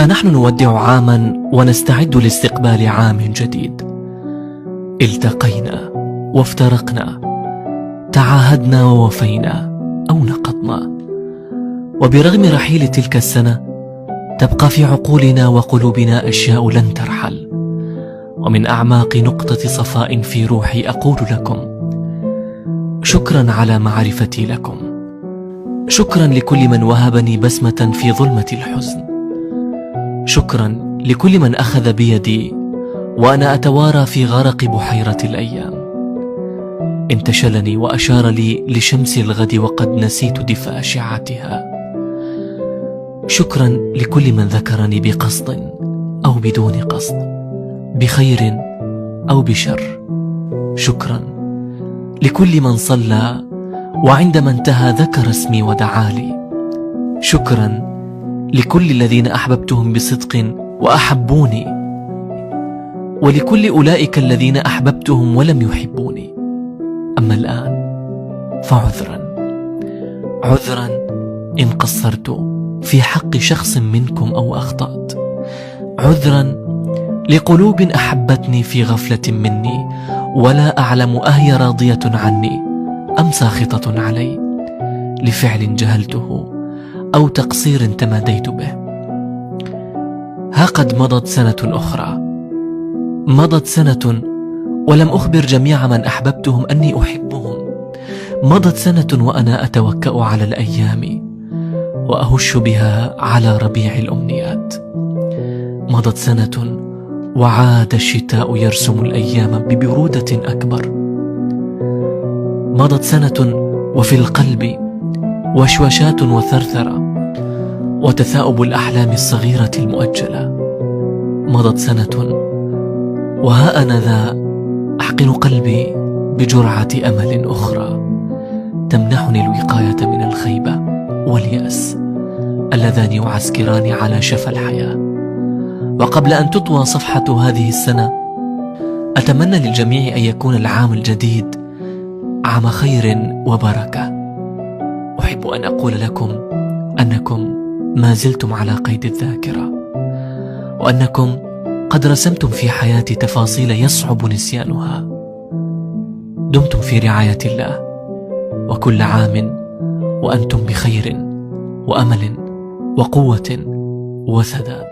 نحن نودع عاما ونستعد لاستقبال عام جديد. التقينا وافترقنا، تعاهدنا ووفينا أو نقضنا، وبرغم رحيل تلك السنة تبقى في عقولنا وقلوبنا أشياء لن ترحل. ومن أعماق نقطة صفاء في روحي أقول لكم شكرا على معرفتي لكم، شكرا لكل من وهبني بسمة في ظلمة الحزن، شكرا لكل من أخذ بيدي وأنا أتوارى في غرق بحيرة الأيام، انتشلني وأشار لي لشمس الغد وقد نسيت دفء أشعتها. شكرا لكل من ذكرني بقصد أو بدون قصد، بخير أو بشر. شكرا لكل من صلى وعندما انتهى ذكر اسمي ودعالي. شكرا لكل الذين أحببتهم بصدق وأحبوني، ولكل أولئك الذين أحببتهم ولم يحبوني. أما الآن فعذرا، عذرا إن قصرت في حق شخص منكم أو أخطأت، عذرا لقلوب أحبتني في غفلة مني ولا أعلم أهي راضية عني أم ساخطة علي لفعل جهلته أو تقصير تماديت به. ها قد مضت سنة أخرى، مضت سنة ولم أخبر جميع من أحببتهم أني أحبهم. مضت سنة وأنا أتوكأ على الأيام وأهش بها على ربيع الأمنيات. مضت سنة وعاد الشتاء يرسم الأيام ببرودة أكبر. مضت سنة وفي القلب وشوشات وثرثرة وتثاؤب الأحلام الصغيرة المؤجلة. مضت سنة وها أنا ذا أحقن قلبي بجرعة أمل أخرى تمنحني الوقاية من الخيبة واليأس اللذان يعسكران على شفا الحياة. وقبل أن تطوى صفحة هذه السنة أتمنى للجميع أن يكون العام الجديد عام خير وبركة. أحب أن أقول لكم أنكم ما زلتم على قيد الذاكرة، وأنكم قد رسمتم في حياتي تفاصيل يصعب نسيانها. دمتم في رعاية الله، وكل عام وأنتم بخير وأمل وقوة وسداد.